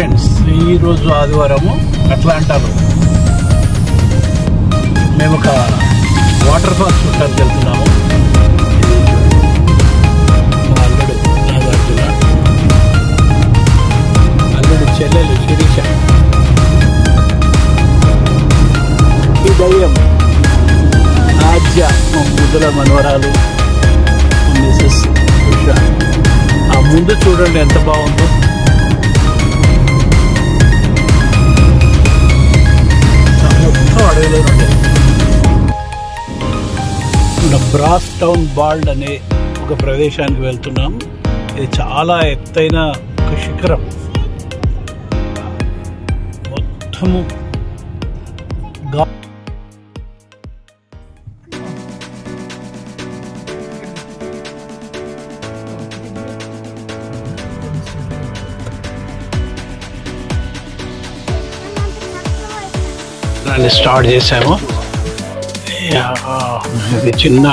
Friends, ఈరోజు ఆదివారము అట్లాంటాలో మేము ఒక వాటర్ ఫాల్స్ చూడటానికి వెళ్తున్నాము. మా అల్లుడు నాగార్జున, అల్లుడు చెల్లెలు శిరీష, ఈ దయ్యం ఆద్య, మా ముద్దుల మనవరాలు మిసెస్ ఉష. ఆ ముందు చూడండి ఎంత బాగుందో. అడవిలో బ్రాస్ టౌన్ బాల్డ్ అనే ఒక ప్రదేశానికి వెళ్తున్నాం. ఇది చాలా ఎత్తైన ఒక శిఖరం. మొత్తము స్టార్ట్ చేసాము. ఇది చిన్న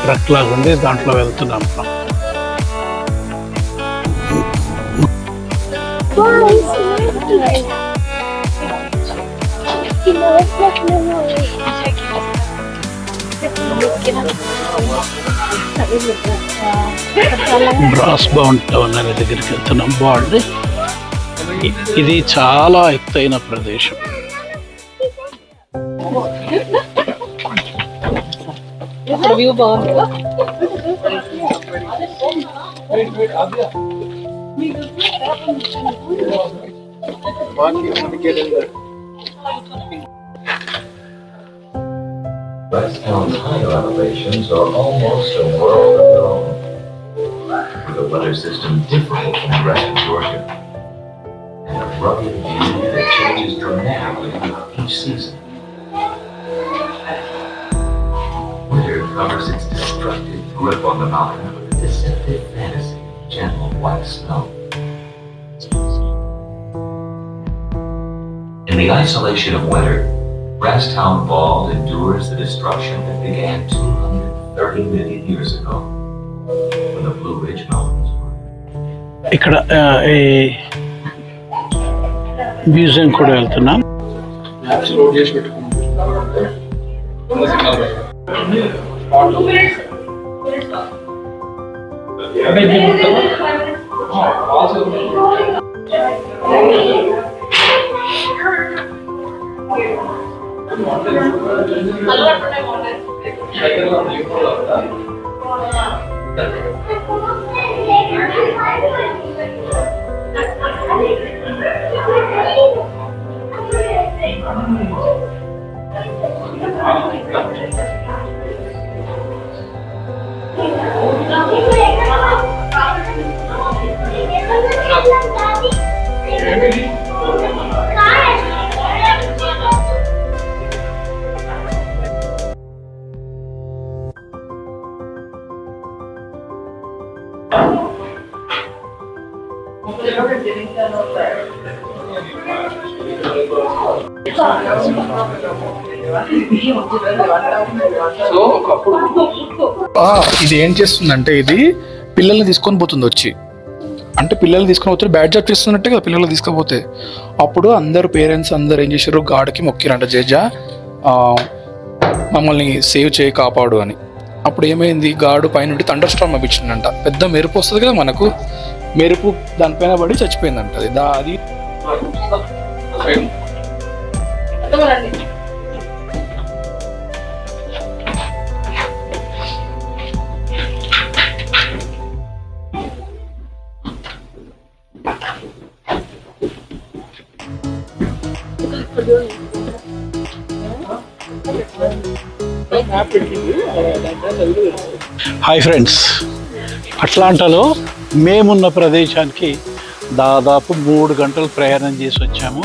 ట్రక్ లాగా ఉంది, దాంట్లో వెళ్తున్నాం. బ్రాస్ బౌండ్ టౌన్ అనే దగ్గరికి వెళ్తున్నాం. బాల్డ్ ఇది చాలా ఎత్తైన ప్రదేశం. వ్యూ బాగుంది. West Town's higher elevations are almost a world of their own, with a weather system different from the rest of Georgia, and a rugged view that changes dramatically with each season. Winter covers its destructive grip on the mountain with a deceptive fantasy of gentle white snow. In the isolation of winter, Brasstown Bald endures the destruction that began 230 million years ago when the Blue Ridge Mountains were. ఇక్కడ ఈ museum కూడా వెళ్తున్నాం. So ఒకప్పుడు ఇది ఏం చేస్తుందంటే, ఇది పిల్లల్ని తీసుకొని పోతుంది వచ్చి. అంటే పిల్లల్ని తీసుకొని పోతే బ్యాడ్ జాబ్ చేస్తున్నట్టే కదా పిల్లల్ని తీసుకుపోతే. అప్పుడు అందరు పేరెంట్స్ అందరు ఏం చేశారు, గాడికి మొక్కిరంట, జేజా మమ్మల్ని సేవ్ చేయి, కాపాడు అని. అప్పుడు ఏమైంది, గాడు పైన థండర్ స్టార్మ్ పంపించిందంట. పెద్ద మెరుపు వస్తుంది కదా మనకు, మెరుపు దానిపైన పడి చచ్చిపోయిందంట. అది హాయ్ ఫ్రెండ్స్, అట్లాంటాలో మేమున్న ప్రదేశానికి దాదాపు 3 గంటలు ప్రయాణం చేసి వచ్చాము.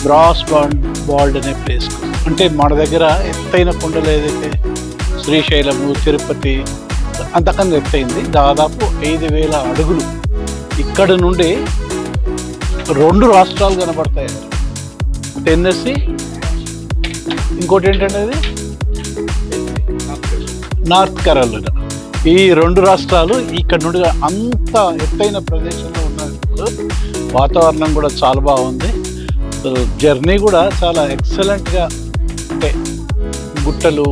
బ్రాస్ బాల్డ్ అనే ప్లేస్కు. అంటే మన దగ్గర ఎత్తైన కొండలు ఏదైతే శ్రీశైలము, తిరుపతి అంతకన్నా ఎత్తైంది. దాదాపు 5,000 అడుగులు. ఇక్కడ నుండి 2 రాష్ట్రాలు కనబడతాయి. టెన్నెస్సీ, ఇంకోటి ఏంటంటే అది నార్త్ కరోలినా. ఈ 2 రాష్ట్రాలు ఇక్కడ నుండి అంత ఎత్తైన ప్రదేశంలో ఉన్నాయి. అసలు వాతావరణం కూడా చాలా బాగుంది. జర్నీ కూడా చాలా ఎక్సలెంట్గా, అంటే గుట్టలు,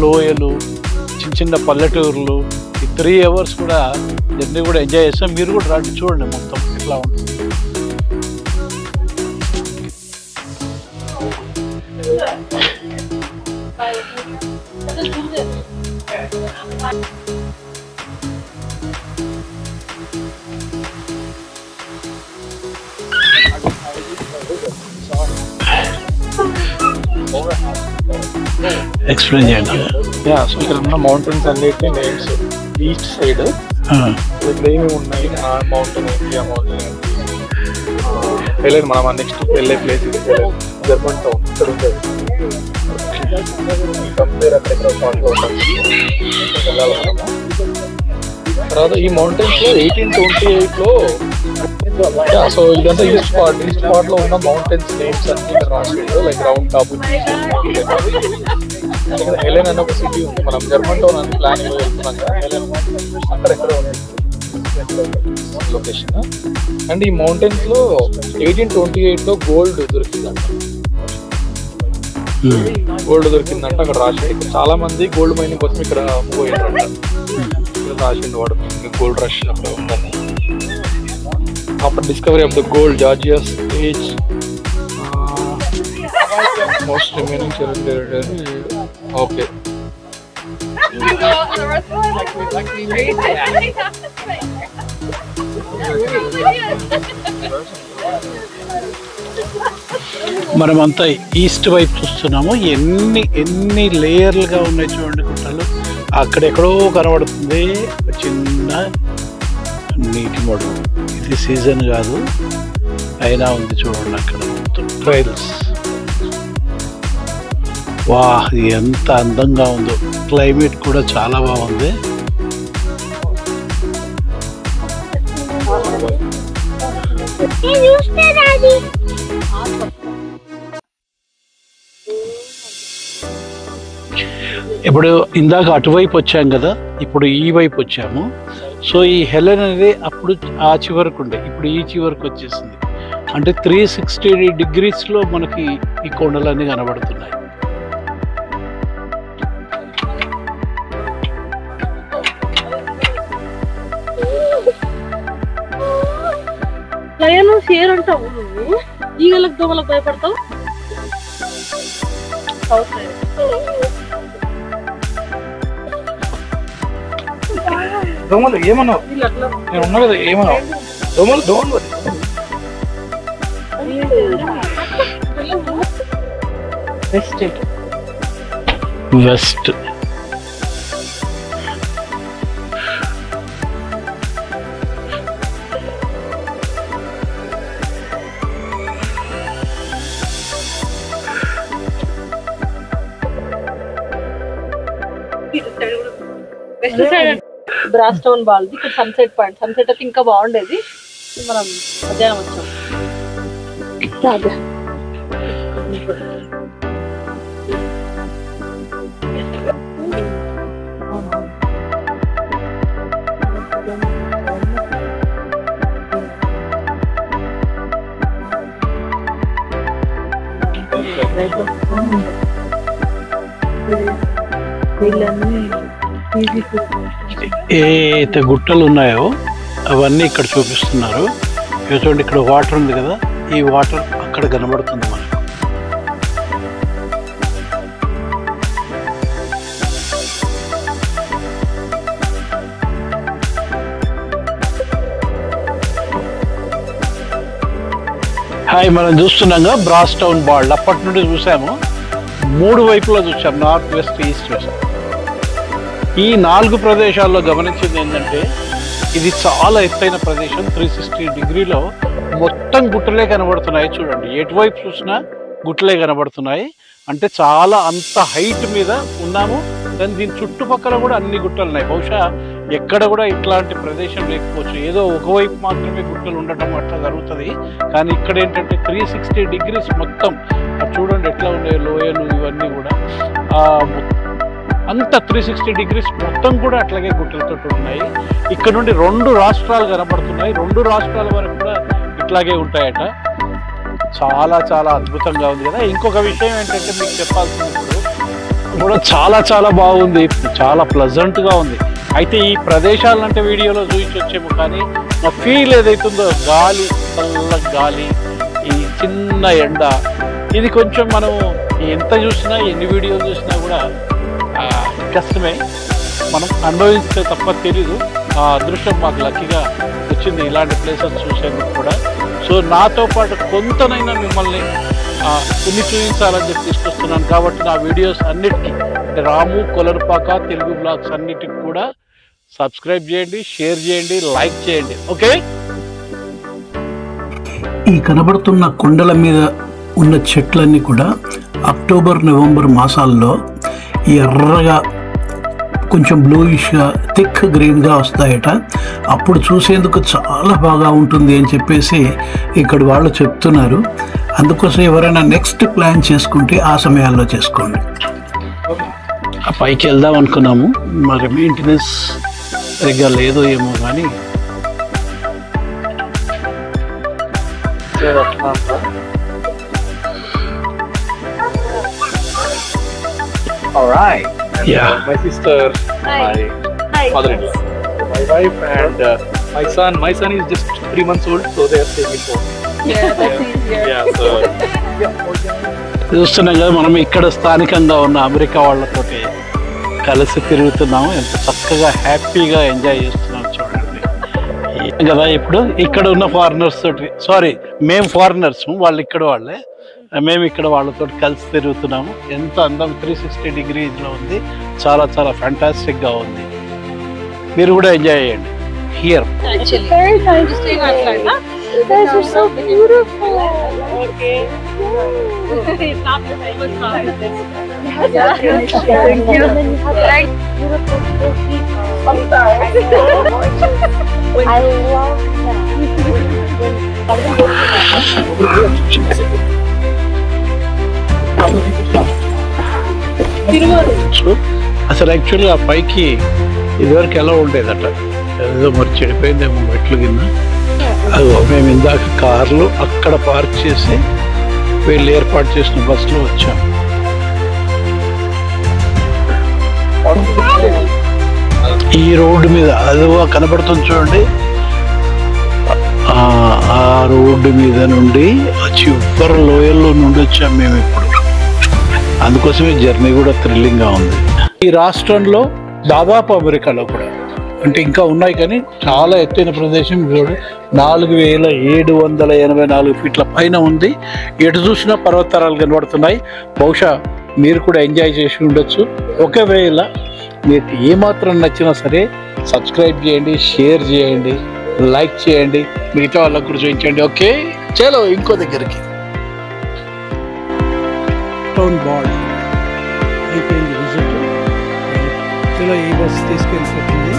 లోయలు, చిన్న చిన్న పల్లెటూర్లు, ఈ 3 hours కూడా జర్నీ కూడా ఎంజాయ్ చేస్తాం. మీరు కూడా రండి, చూడండి మొత్తం ఎట్లా ఉంటుంది. ఎక్స్ప్లెయిన్ చేయండి. సో ఇక్కడ ఉన్న మౌంటైన్స్ అన్నిటి నేమ్స్ ఈస్ట్ సైడ్ ఇక్కడ ఏమేమి ఉన్నాయి, ఆ మౌంటైన్ ఏంటి, ఆ మౌంటైన్ ఏంటి, వెళ్ళండి మనం నెక్స్ట్ వెళ్ళే ప్లేస్ ఇది జర్మన్ టౌన్ ఇక్కడ ఉంటుంది. తర్వాత ఈ మౌంటైన్స్ లో 1828లో సో ఇదంతా ఈస్ట్ పార్ట్ లో ఉన్న మౌంటైన్స్ నేమ్స్ అన్ని ఇక్కడ రాసిండు. లైక్ రౌండ్ టాప్, ఇక్కడ హెలెన్ అనే ఒక సిటీ ఉంది. మనం జర్మన్ టౌన్ అని ప్లానింగ్ లో వెళ్తున్నాం కదా, హెలెన్ అక్కడెక్కడ ఉంది లొకేషన్. అండ్ ఈ మౌంటైన్స్ లో 1828లో గోల్డ్ దొరికిందంట. గోల్డ్ దొరికిందంట అక్కడ రాసిండు. చాలా మంది గోల్డ్ మైనింగ్ కోసం ఇక్కడ మూవ్ అయ్యారంట. ఇక్కడ రాసిండు వాడు గోల్డ్ రష్ అక్కడ ఉందని. After discovery of the gold, Georgia's age most remaining territory. Okay. మనమంతా ఈస్ట్ వైపు చూస్తున్నాము. ఎన్ని లేయర్లుగా ఉన్నాయి చూడండి గుట్టలు. అక్కడెక్కడో కనబడుతుంది ఒక చిన్న నీటి మడుగు. ఇది సీజన్ కాదు అయినా ఉంది చూడండి అక్కడ మొత్తం ట్రైల్స్. వా, ఎంత అందంగా ఉందో. క్లైమేట్ కూడా చాలా బాగుంది. ఇప్పుడు ఇందాక అటువైపు వచ్చాం కదా, ఇప్పుడు ఈ వైపు వచ్చాము. సో ఈ హెలెన్ అనేది అప్పుడు ఆ చివరకు ఉండే, ఇప్పుడు ఈ చివరకు వచ్చేసింది. అంటే 360 degreesలో మనకి ఈ కొండలన్నీ కనబడుతున్నాయి. లయను షేర్ అంటావు నువ్వు, ఈగలకు దోమలకు భయపడతావు. దోమలు ఏమన్నావు? నేను ఉన్నా కదా, ఏమన్నావు? దోమలు దోమలు వెస్ట్ వెస్ట్ సైడ్ బ్రాస్టౌన్ బాల్ది. ఇక్కడ సన్సెట్ పాయింట్, సన్సెట్ అయితే ఇంకా బాగుండేది. మనం మధ్యాహ్నం వచ్చాం. ఏదైతే గుట్టలు ఉన్నాయో అవన్నీ ఇక్కడ చూపిస్తున్నారు. చూడండి, ఇక్కడ వాటర్ ఉంది కదా, ఈ వాటర్ అక్కడ కనబడుతుంది మనకు. హాయ్, మనం చూస్తున్నాగా బ్రాస్టౌన్ బాల్డ్. అప్పటి నుండి చూసాము, 3 వైపులా చూసాం, నార్త్ వెస్ట్ ఈస్ట్ వెస్ట్. ఈ 4 ప్రదేశాల్లో గమనించింది ఏంటంటే ఇది చాలా ఎత్తైన ప్రదేశం. 360 డిగ్రీలో మొత్తం గుట్టలే కనబడుతున్నాయి. చూడండి, ఎటువైపు చూసినా గుట్టలే కనబడుతున్నాయి. అంటే చాలా అంత హైట్ మీద ఉన్నాము. కానీ దీని చుట్టుపక్కల కూడా అన్ని గుట్టలు ఉన్నాయి. బహుశా ఎక్కడ కూడా ఇట్లాంటి ప్రదేశం లేకపోవచ్చు, ఏదో ఒకవైపు మాత్రమే గుట్టలు ఉండటం అట్లా జరుగుతుంది. కానీ ఇక్కడ ఏంటంటే 360 డిగ్రీస్ మొత్తం చూడండి ఎట్లా ఉన్నాయి లోయలు ఇవన్నీ కూడా. అంత 360 డిగ్రీస్ మొత్తం కూడా అట్లాగే గుట్టలతో ఉన్నాయి. ఇక్కడ నుండి 2 రాష్ట్రాలు కనబడుతున్నాయి. 2 రాష్ట్రాల వరకు కూడా ఇట్లాగే ఉంటాయట. చాలా చాలా అద్భుతంగా ఉంది కదా. ఇంకొక విషయం ఏంటంటే మీకు చెప్పాల్సింది కూడా చాలా చాలా బాగుంది, చాలా ప్లజెంట్గా ఉంది. అయితే ఈ ప్రదేశాలంటే వీడియోలో చూపించొచ్చేమో, కానీ నా ఫీల్ ఏదైతుందో గాలి, చల్ల గాలి, ఈ చిన్న ఎండ, ఇది కొంచెం మనం ఎంత చూసినా ఎన్ని వీడియోలు చూసినా కూడా కష్టమే. మనం అనుభవిస్తే తప్ప తెలీదు. ఆ అదృష్టం మాకు లక్కీగా వచ్చింది ఇలాంటి ప్లేసెస్ చూసేందుకు కూడా. సో నాతో పాటు కొంతనైనా మిమ్మల్ని కొన్ని చూపించాలని చెప్పి తీసుకొస్తున్నాను. కాబట్టి నా వీడియోస్ అన్నిటికీ రాము కొలనుపాక తెలుగు బ్లాగ్స్ అన్నిటికి కూడా సబ్స్క్రైబ్ చేయండి, షేర్ చేయండి, లైక్ చేయండి. ఓకే. ఈ కనబడుతున్న కొండల మీద ఉన్న చెట్లన్నీ కూడా అక్టోబర్ నవంబర్ మాసాల్లో ఎర్రగా కొంచెం బ్లూయిష్గా థిక్ గ్రీన్గా వస్తాయట. అప్పుడు చూసేందుకు చాలా బాగా ఉంటుంది అని చెప్పేసి ఇక్కడ వాళ్ళు చెప్తున్నారు. అందుకోసం ఎవరైనా నెక్స్ట్ ప్లాన్ చేసుకుంటే ఆ సమయాల్లో చేసుకోండి. పైకి వెళ్దాం అనుకున్నాము, మరి మెయింటెనెన్స్ సరిగ్గా లేదో ఏమో కానీ Alright. Yeah. My sister, my mother-in-law, my wife, and my son. My son is just 3 months old, so they are staying at home. Yeah, that's easier. Yeah, so చూస్తున్నాం కదా, మనం ఇక్కడ స్థానికంగా ఉన్న అమెరికా వాళ్ళతోటి కలిసి తిరుగుతున్నాము. ఎంత చక్కగా హ్యాపీగా ఎంజాయ్ చేస్తున్నాం చూడండి కదా. ఇప్పుడు ఇక్కడ ఉన్న ఫారినర్స్ తోటి, సారీ మేము ఫారినర్స్, వాళ్ళు ఇక్కడ వాళ్ళే, మేము ఇక్కడ వాళ్ళతో కలిసి తిరుగుతున్నాము. ఎంత అందం, 360 డిగ్రీస్లో ఉంది. చాలా చాలా ఫ్యాంటాస్టిక్గా ఉంది. మీరు కూడా ఎంజాయ్ చేయండి. Here Actually, very nice to stay in Atlanta. You guys are so beautiful. Okay. It's not the same as mine. Yeah. Thank you. I love అసలు యాక్చువల్గా ఆ పైకి ఇదివరకు ఎలా ఉండేదట, ఏదో మరి చెడిపోయిందేమో మెట్లు కింద. అదో మేము ఇందాక కార్లు అక్కడ పార్క్ చేసి వీళ్ళు ఏర్పాటు చేసిన బస్సులో వచ్చాము. ఈ రోడ్డు మీద అదో కనబడుతుంది చూడండి, ఆ రోడ్డు మీద నుండి ఆ చివరి లోయల్లో నుండి వచ్చాము మేము ఇప్పుడు. అందుకోసమే జర్నీ కూడా థ్రిల్లింగ్గా ఉంది. ఈ రాష్ట్రంలో దాదాపు అమెరికాలో కూడా అంటే ఇంకా ఉన్నాయి, కానీ చాలా ఎత్తైన ప్రదేశం చూడండి, 4784 ఫీట్ల పైన ఉంది. ఎటు చూసినా పర్వతాలు కనబడుతున్నాయి. బహుశా మీరు కూడా ఎంజాయ్ చేసి ఉండొచ్చు. ఒకవేళ మీకు ఏమాత్రం నచ్చినా సరే సబ్స్క్రైబ్ చేయండి, షేర్ చేయండి, లైక్ చేయండి, మిగతా వాళ్ళకు కూడా చూపించండి. ఓకే, చలో ఇంకో దగ్గరికి. టౌన్ బాల్ అయిపోయింది విజిట్. చలో ఈ బస్ తీసుకెళ్ళిపోతుంది.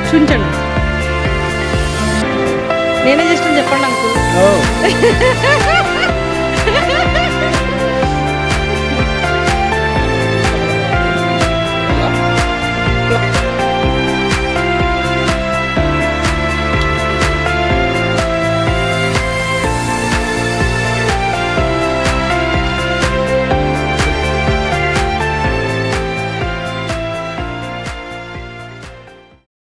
చూపించండి, నేనే చేస్తాను చెప్పండి అంకుల్.